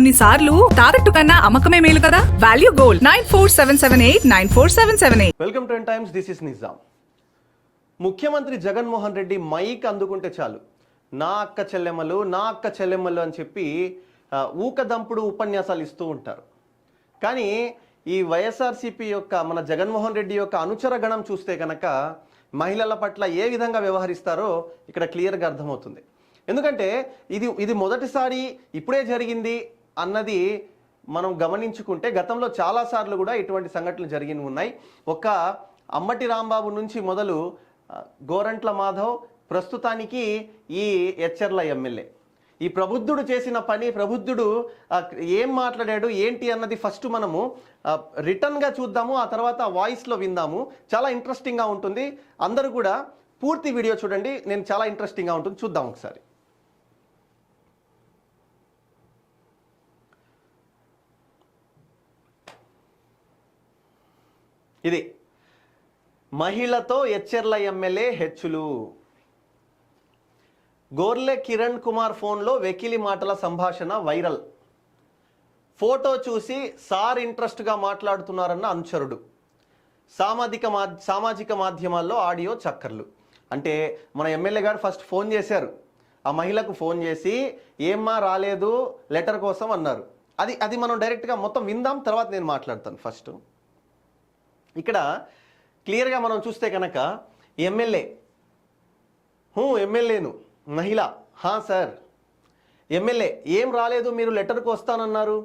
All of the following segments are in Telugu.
కొన్నిసార్లు తాకట్టు కన్నా అమ్మకమే మేలు కదా. Value gold 9477894778. Welcome two times. This is Nizam. ముఖ్యమంత్రి జగన్మోహన్ రెడ్డి మైక్ అందుకుంటే చాలు నా అక్క చెల్లెమ్మలు అని చెప్పి ఊకదంపుడు ఉపన్యాసాలు ఇస్తూ ఉంటారు. కానీ ఈ వైఎస్ఆర్సీపీ యొక్క మన జగన్మోహన్ రెడ్డి యొక్క అనుచర గణం చూస్తే కనుక మహిళల పట్ల ఏ విధంగా వ్యవహరిస్తారో ఇక్కడ క్లియర్గా అర్థమవుతుంది. ఎందుకంటే ఇది మొదటిసారి ఇప్పుడే జరిగింది అన్నది మనం గమనించుకుంటే గతంలో చాలాసార్లు కూడా ఇటువంటి సంఘటనలు జరిగి ఉన్నాయి. ఒక అమ్మటి రాంబాబు నుంచి మొదలు గోరంట్ల మాధవ్, ప్రస్తుతానికి ఈ ఎచ్చెర్ల ఎమ్మెల్యే. ఈ ప్రబుద్ధుడు చేసిన పని, ప్రబుద్ధుడు ఏం మాట్లాడాడు ఏంటి అన్నది ఫస్ట్ మనము రిటర్న్గా చూద్దాము, ఆ తర్వాత వాయిస్లో విందాము. చాలా ఇంట్రెస్టింగ్గా ఉంటుంది. అందరూ కూడా పూర్తి వీడియో చూడండి. నేను చాలా ఇంట్రెస్టింగ్గా ఉంటుంది, చూద్దాం ఒకసారి. ఇది మహిళతో ఎచ్చెర్ల ఎమ్మెల్యే హెచ్చులు. గోర్లె కిరణ్ కుమార్ ఫోన్లో వెకిలి మాటల సంభాషణ వైరల్. ఫోటో చూసి సార్ ఇంట్రెస్ట్గా మాట్లాడుతున్నారన్న అనుచరుడు. సామాజిక మాధ్యమాల్లో ఆడియో చక్కర్లు. అంటే మన ఎమ్మెల్యే గారు ఫస్ట్ ఫోన్ చేశారు, ఆ మహిళకు ఫోన్ చేసి ఏమ్మా రాలేదు లెటర్ కోసం అన్నారు. అది మనం డైరెక్ట్గా మొత్తం విందాం, తర్వాత నేను మాట్లాడతాను. ఫస్ట్ ఇక్కడ క్లియర్గా మనం చూస్తే కనుక ఎమ్మెల్యేను మహిళ, హా సార్ ఎమ్మెల్యే ఏం రాలేదు, మీరు లెటర్కి వస్తానన్నారు.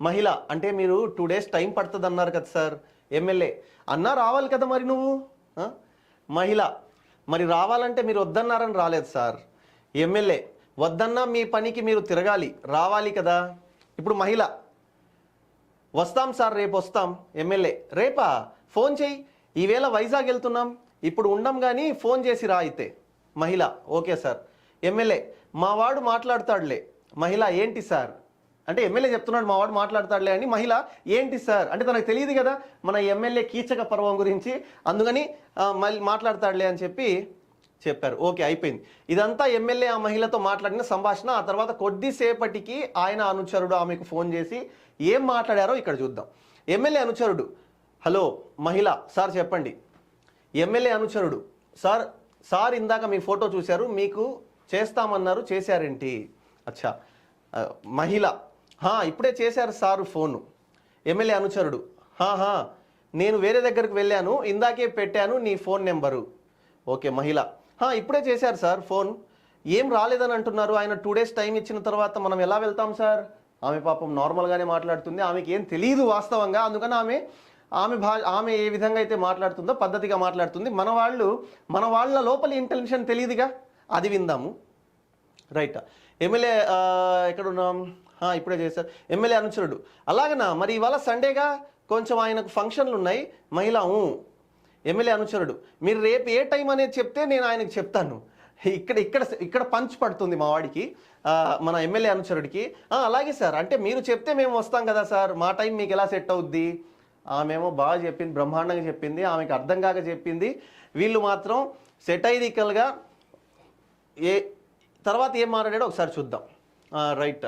మహిళ అంటే మీరు 2 days టైం పడుతుంది అన్నారు కదా సార్. ఎమ్మెల్యే అన్నా రావాలి కదా మరి నువ్వు. మహిళ మరి రావాలంటే మీరు వద్దన్నారని రాలేదు సార్. ఎమ్మెల్యే వద్దన్నా మీ పనికి మీరు తిరగాలి, రావాలి కదా. ఇప్పుడు మహిళ వస్తాం సార్, రేపు వస్తాం. ఎమ్మెల్యే రేపా, ఫోన్ చేయి, ఈవేళ వైజాగ్ వెళ్తున్నాం, ఇప్పుడు ఉండం కానీ ఫోన్ చేసి రా అయితే. మహిళ ఓకే సార్. ఎమ్మెల్యే మా వాడు మాట్లాడతాడులే. మహిళ ఏంటి సార్ అంటే ఎమ్మెల్యే చెప్తున్నాడు మా వాడు మాట్లాడతాడులే అని. మహిళ ఏంటి సార్ అంటే తనకు తెలియదు కదా మన ఎమ్మెల్యే కీచక పర్వం గురించి, అందుకని మళ్ళీ మాట్లాడతాడులే అని చెప్పారు. ఓకే అయిపోయింది. ఇదంతా ఎమ్మెల్యే ఆ మహిళతో మాట్లాడిన సంభాషణ. ఆ తర్వాత కొద్దిసేపటికి ఆయన అనుచరుడు ఆమెకు ఫోన్ చేసి ఏం మాట్లాడారో ఇక్కడ చూద్దాం. ఎమ్మెల్యే అనుచరుడు హలో మహిళ సార్ చెప్పండి. ఎమ్మెల్యే అనుచరుడు సార్ ఇందాక మీ ఫోటో చూశారు, మీకు చేస్తామన్నారు, చేశారేంటి? అచ్చా. మహిళ ఇప్పుడే చేశారు సారు ఫోను. ఎమ్మెల్యే అనుచరుడు నేను వేరే దగ్గరికి వెళ్ళాను, ఇందాకే పెట్టాను నీ ఫోన్ నెంబరు. ఓకే. మహిళ ఇప్పుడే చేశారు సార్ ఫోన్, ఏం రాలేదని అంటున్నారు. ఆయన 2 days టైం ఇచ్చిన తర్వాత మనం ఎలా వెళ్తాం సార్? ఆమె పాపం నార్మల్గానే మాట్లాడుతుంది, ఆమెకి ఏం తెలియదు వాస్తవంగా. అందుకని ఆమె ఏ విధంగా అయితే మాట్లాడుతుందో పద్ధతిగా మాట్లాడుతుంది. మన వాళ్ళ లోపలి ఇంటెన్షన్ తెలియదుగా, అది విందాము. రైట్. ఎమ్మెల్యే ఎక్కడున్నాం? ఇప్పుడే చేశారు. ఎమ్మెల్యే అనుచరుడు అలాగనా, మరి ఇవాళ సండేగా కొంచెం ఆయనకు ఫంక్షన్లు ఉన్నాయి. మహిళ ఎమ్మెల్యే అనుచరుడు మీరు రేపు ఏ టైం అనేది చెప్తే నేను ఆయనకు చెప్తాను. ఇక్కడ పంచ్ పడుతుంది మా వాడికి, మన ఎమ్మెల్యే అనుచరుడికి. అలాగే సార్, అంటే మీరు చెప్తే మేము వస్తాం కదా సార్, మా టైం మీకు ఎలా సెట్ అవుద్ది? ఆమెమో బాగా చెప్పింది, బ్రహ్మాండంగా చెప్పింది, ఆమెకు అర్థం కాక చెప్పింది. వీళ్ళు మాత్రం సెటైరికల్గా తర్వాత ఏం మాట్లాడాడో ఒకసారి చూద్దాం. రైట్.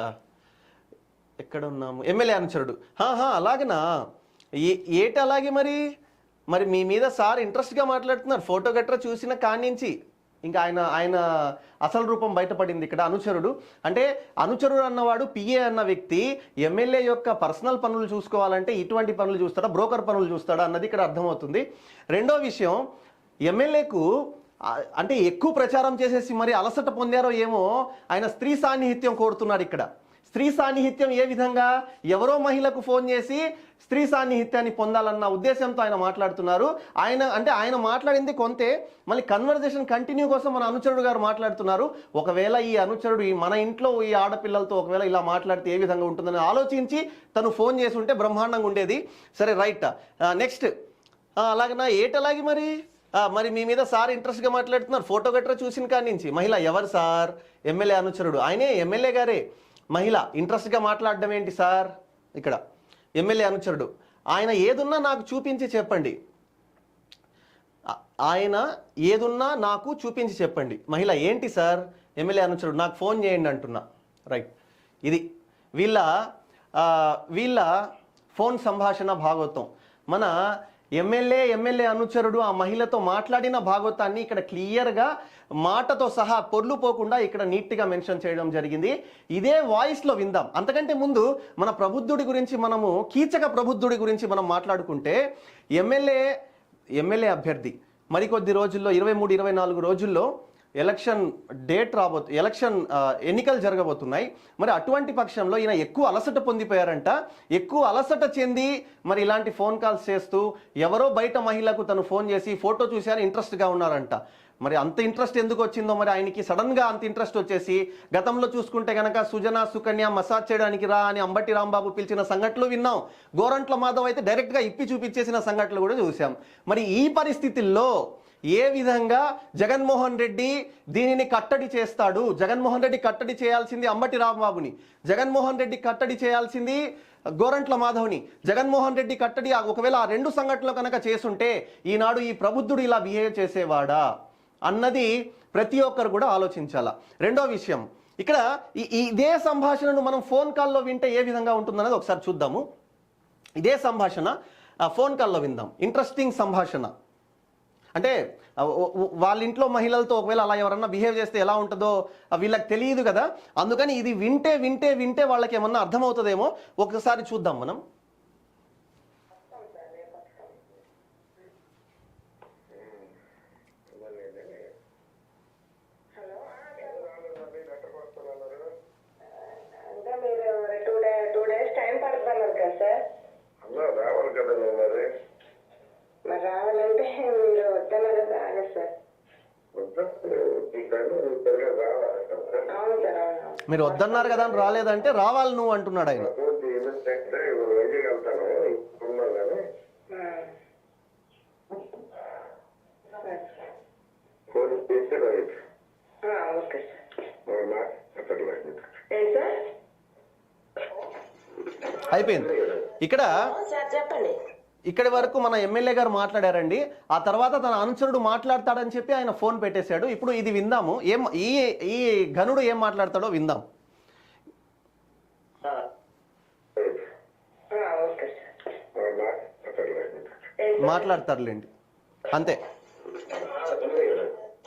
ఎక్కడ ఉన్నాము? ఎమ్మెల్యే అనుచరుడు అలాగనా, ఏటి అలాగే మరి మీ మీద సార్ ఇంట్రెస్ట్గా మాట్లాడుతున్నారు, ఫోటో గట్రా చూసిన కానించి ఇంకా ఆయన అసలు రూపం బయటపడింది ఇక్కడ. అనుచరుడు అంటే అనుచరుడు అన్నవాడు పిఏ అన్న వ్యక్తి ఎమ్మెల్యే యొక్క పర్సనల్ పనులు చూసుకోవాలంటే ఇటువంటి పనులు చూస్తాడా, బ్రోకర్ పనులు చూస్తాడా అన్నది ఇక్కడ అర్థమవుతుంది. రెండో విషయం, ఎమ్మెల్యేకు అంటే ఎక్కువ ప్రచారం చేసేసి మరి అలసట పొందారో ఏమో, ఆయన స్త్రీ సాన్నిహిత్యం కోరుతున్నాడు ఇక్కడ. స్త్రీ సాన్నిహిత్యం ఏ విధంగా? ఎవరో మహిళకు ఫోన్ చేసి స్త్రీ సాన్నిహిత్యాన్ని పొందాలన్న ఉద్దేశంతో ఆయన మాట్లాడుతున్నారు. ఆయన మాట్లాడింది కొంతే, మళ్ళీ కన్వర్జేషన్ కంటిన్యూ కోసం మన అనుచరుడు గారు మాట్లాడుతున్నారు. ఒకవేళ ఈ అనుచరుడు మన ఇంట్లో ఈ ఆడపిల్లలతో ఒకవేళ ఇలా మాట్లాడితే ఏ విధంగా ఉంటుందని ఆలోచించి తను ఫోన్ చేసి ఉంటే బ్రహ్మాండంగా ఉండేది. సరే రైట్. నెక్స్ట్ అలాగనా ఏటలాగి మరి మీ మీద సార్ ఇంట్రెస్ట్గా మాట్లాడుతున్నారు, ఫోటో గట్రా చూసిన కాడి నుంచి. మహిళ ఎవరు సార్? ఎమ్మెల్యే అనుచరుడు, ఆయనే ఎమ్మెల్యే గారే. మహిళ ఇంట్రెస్ట్గా మాట్లాడడం ఏంటి సార్? ఇక్కడ ఎమ్మెల్యే అనుచరుడు ఆయన ఏదున్నా నాకు చూపించి చెప్పండి, మహిళ ఏంటి సార్? ఎమ్మెల్యే అనుచరుడు నాకు ఫోన్ చేయండి అంటున్నా. రైట్. ఇది వీళ్ళ వీళ్ళ ఫోన్ సంభాషణ భాగవతం. మన ఎమ్మెల్యే అనుచరుడు ఆ మహిళతో మాట్లాడిన భాగవతాన్ని ఇక్కడ క్లియర్గా మాటతో సహా పొర్లు పోకుండా ఇక్కడ నీట్గా మెన్షన్ చేయడం జరిగింది. ఇదే వాయిస్లో విందాం. అంతకంటే ముందు మన ప్రబుద్ధుడి గురించి మనము కీచక ప్రబుద్ధుడి గురించి మనం మాట్లాడుకుంటే ఎమ్మెల్యే అభ్యర్థి మరికొద్ది రోజుల్లో 23-24 రోజుల్లో ఎన్నికలు జరగబోతున్నాయి. మరి అటువంటి పక్షంలో ఈయన ఎక్కువ అలసట పొందిపోయారంట. ఎక్కువ అలసట చెంది మరి ఇలాంటి ఫోన్ కాల్స్ చేస్తూ ఎవరో బయట మహిళకు తను ఫోన్ చేసి ఫోటో చూశాను ఇంట్రెస్ట్గా ఉన్నారంట. మరి అంత ఇంట్రెస్ట్ ఎందుకు వచ్చిందో మరి ఆయనకి సడన్గా అంత ఇంట్రెస్ట్ వచ్చేసి, గతంలో చూసుకుంటే కనుక సుజన సుకన్య మసాజ్ చేయడానికి రా అని అంబటి రాంబాబు పిలిచిన సంఘటనలు విన్నాం. గోరంట్ల మాధవ్ అయితే డైరెక్ట్గా ఇప్పి చూపించేసిన సంఘటనలు కూడా చూసాం. మరి ఈ పరిస్థితుల్లో ఏ విధంగా జగన్మోహన్ రెడ్డి దీనిని కట్టడి చేస్తాడు? జగన్మోహన్ రెడ్డి కట్టడి చేయాల్సింది అంబటి రాంబాబుని, జగన్మోహన్ రెడ్డి కట్టడి చేయాల్సింది గోరంట్ల మాధవ్ని. జగన్మోహన్ రెడ్డి కట్టడి ఒకవేళ ఆ రెండు సంఘటనలు కనుక చేసుంటే ఈనాడు ఈ ప్రబుద్ధుడు ఇలా బిహేవ్ చేసేవాడా అన్నది ప్రతి ఒక్కరు కూడా ఆలోచించాల. రెండో విషయం, ఇక్కడ ఇదే సంభాషణను మనం ఫోన్ కాల్లో వింటే ఏ విధంగా ఉంటుందన్నది ఒకసారి చూద్దాము. ఇదే సంభాషణ ఫోన్ కాల్లో విందాం. ఇంట్రెస్టింగ్ సంభాషణ. అంటే వాళ్ళ ఇంట్లో మహిళలతో ఒకవేళ అలా ఎవరన్నా బిహేవ్ చేస్తే ఎలా ఉంటుందో వీళ్ళకి తెలియదు కదా. అందుకని ఇది వింటే వాళ్ళకి ఏమన్నా అర్థమవుతుందేమో. ఒకసారి చూద్దాం మనం. రావాలి కదా మరి రావాలంటే మీరు వద్దన్నారు కదా ఆగదు సార్. అవును సార్, అవును. మీరు వద్దన్నారు కదా అని రాలేదంటే రావాలి నువ్వు అంటున్నాడు ఆయన. Okay sir. అయిపోయింది. ఇక్కడ చెప్పండి. ఇక్కడి వరకు మన ఎమ్మెల్యే గారు మాట్లాడారండి. ఆ తర్వాత తన అనుచరుడు మాట్లాడతాడని చెప్పి ఆయన ఫోన్ పెట్టేశాడు. ఇప్పుడు ఇది విందాము. ఈ ఘనుడు ఏం మాట్లాడతాడో విందాం. మాట్లాడతారులేండి, అంతే.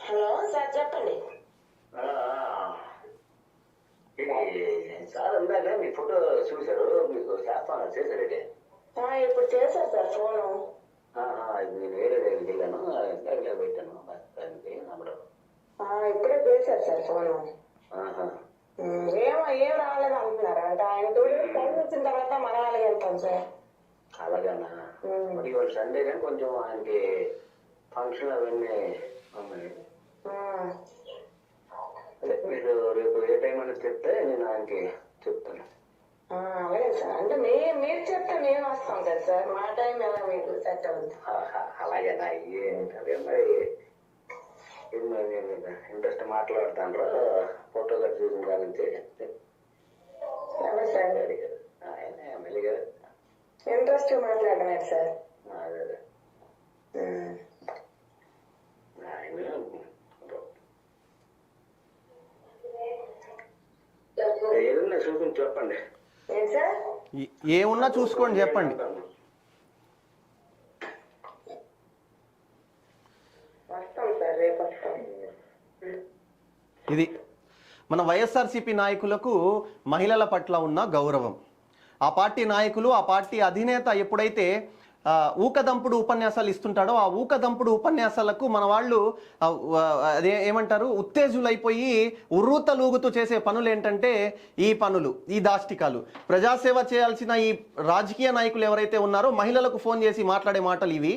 హలో సార్, చెప్పండి. సార్ ఇందాక మీ ఫోటో చూశారు, మీకు చేస్తాను చేశారండి. ఇప్పుడు చేశారు సార్ ఫోను. నేను వేరే దగ్గరికి వెళ్ళాను, ఇందాక పెట్టాను నమ్మడం. ఇప్పుడే చేశారు సార్ ఫోను. ఏం రాలేదు అంటున్నారు. అంటే ఆయన 2 days టైం వచ్చిన తర్వాత మన వాళ్ళకి వెళ్తాం సార్. అలాగేనా? మరి ఇవాళ సండే కానీ కొంచెం ఆయనకి ఫంక్షన్ అవన్నీ ఉన్నాయి. అదే మీరు రేపు ఏ టైం అనేది చెప్తే నేను ఆయనకి చెప్తాను. అలాగే సార్. అంటే మీరు చెప్తే మేము వస్తాం కదా సార్. మా టైం ఎలా మీకు సెట్ అవుతుంది. అలాగేనా? అదే మరి ఇంట్రెస్ట్ మాట్లాడతాను. ఫోటో కట్ చూసిన కానించి ఆయన ఎమ్మెల్యే గారు ఇంట్రెస్ట్ మాట్లాడమే సార్. అదే ఆయన ఏదన్నా చూపించి చెప్పండి. ఏం సార్? ఏమున్నా చూసుకోండి, చెప్పండి. వస్తాం సార్, రేపు వస్తాం. ఇది మన వైఎస్ఆర్సీపీ నాయకులకు మహిళల పట్ల ఉన్న గౌరవం. ఆ పార్టీ నాయకులు, ఆ పార్టీ అధినేత ఎప్పుడైతే ఊకదంపుడు ఉపన్యాసాలు ఇస్తుంటాడో ఆ ఊకదంపుడు ఉపన్యాసాలకు మన వాళ్ళు అదే ఏమంటారు, ఉత్తేజులైపోయి ఉర్రూతలూగుతూ చేసే పనులు ఏంటంటే ఈ పనులు, ఈ దాష్టికాలు. ప్రజాసేవ చేయాల్సిన ఈ రాజకీయ నాయకులు ఎవరైతే ఉన్నారో మహిళలకు ఫోన్ చేసి మాట్లాడే మాటలు ఇవి.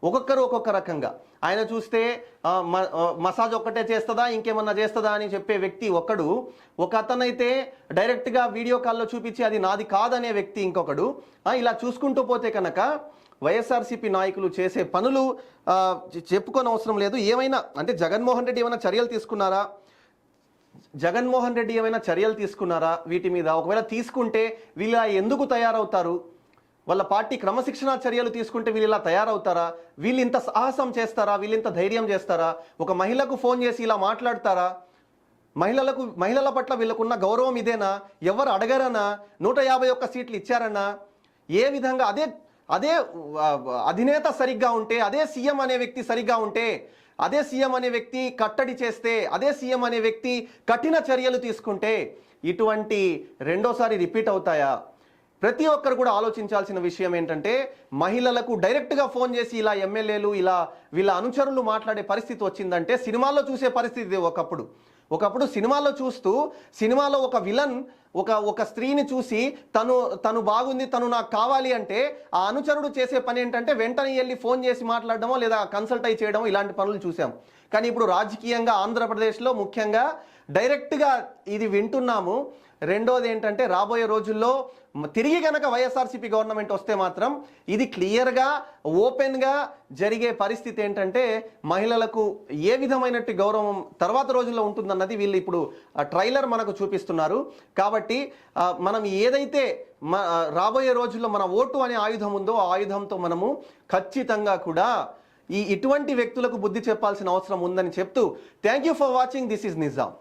ఒక్కొక్కరు ఒక్కొక్క రకంగా. ఆయన చూస్తే మసాజ్ ఒక్కటే చేస్తుందా ఇంకేమన్నా చేస్తుందా అని చెప్పే వ్యక్తి ఒకడు, ఒక అతనైతే డైరెక్ట్గా వీడియో కాల్లో చూపించి అది నాది కాదనే వ్యక్తి ఇంకొకడు. ఇలా చూసుకుంటూ పోతే కనుక వైఎస్ఆర్సీపీ నాయకులు చేసే పనులు చెప్పుకోని అవసరం లేదు. ఏమైనా అంటే జగన్మోహన్ రెడ్డి ఏమైనా చర్యలు తీసుకున్నారా వీటి మీద? ఒకవేళ తీసుకుంటే వీళ్ళు ఎందుకు తయారవుతారు? వాళ్ళ పార్టీ క్రమశిక్షణా చర్యలు తీసుకుంటే వీళ్ళు ఇలా తయారవుతారా? వీళ్ళు ఇంత సాహసం చేస్తారా? వీళ్ళు ఇంత ధైర్యం చేస్తారా? ఒక మహిళకు ఫోన్ చేసి ఇలా మాట్లాడతారా? మహిళల పట్ల వీళ్ళకున్న గౌరవం ఇదేనా? ఎవరు అడగరనా? 151 సీట్లు ఇచ్చారన్నా? ఏ విధంగా అదే అధినేత సరిగ్గా ఉంటే, అదే సీఎం అనే వ్యక్తి సరిగ్గా ఉంటే, అదే సీఎం అనే వ్యక్తి కట్టడి చేస్తే, అదే సీఎం అనే వ్యక్తి కఠిన చర్యలు తీసుకుంటే ఇటువంటి రెండోసారి రిపీట్ అవుతాయా? ప్రతి ఒక్కరు కూడా ఆలోచించాల్సిన విషయం ఏంటంటే, మహిళలకు డైరెక్ట్గా ఫోన్ చేసి ఇలా ఎమ్మెల్యేలు ఇలా వీళ్ళ అనుచరులు మాట్లాడే పరిస్థితి వచ్చిందంటే సినిమాల్లో చూసే పరిస్థితి ఒకప్పుడు సినిమాల్లో చూస్తూ, సినిమాలో ఒక విలన్ ఒక స్త్రీని చూసి తను బాగుంది, తను నాకు కావాలి అంటే ఆ అనుచరుడు చేసే పని ఏంటంటే వెంటనే వెళ్ళి ఫోన్ చేసి మాట్లాడడమో లేదా కన్సల్ట్ అయి చేయడమో ఇలాంటి పనులు చూసాం. కానీ ఇప్పుడు రాజకీయంగా ఆంధ్రప్రదేశ్లో ముఖ్యంగా డైరెక్ట్గా ఇది వింటున్నాము. రెండోది ఏంటంటే రాబోయే రోజుల్లో తిరిగి గనక వైఎస్ఆర్సీపీ గవర్నమెంట్ వస్తే మాత్రం ఇది క్లియర్గా ఓపెన్గా జరిగే పరిస్థితి ఏంటంటే మహిళలకు ఏ విధమైనట్టు గౌరవం తర్వాత రోజుల్లో ఉంటుందన్నది వీళ్ళు ఇప్పుడు ట్రైలర్ మనకు చూపిస్తున్నారు. కాబట్టి మనం ఏదైతే రాబోయే రోజుల్లో మన ఓటు అనే ఆయుధం ఉందో ఆ ఆయుధంతో మనము ఖచ్చితంగా కూడా ఇటువంటి వ్యక్తులకు బుద్ధి చెప్పాల్సిన అవసరం ఉందని చెప్తూ thank you for watching. This is Nizam.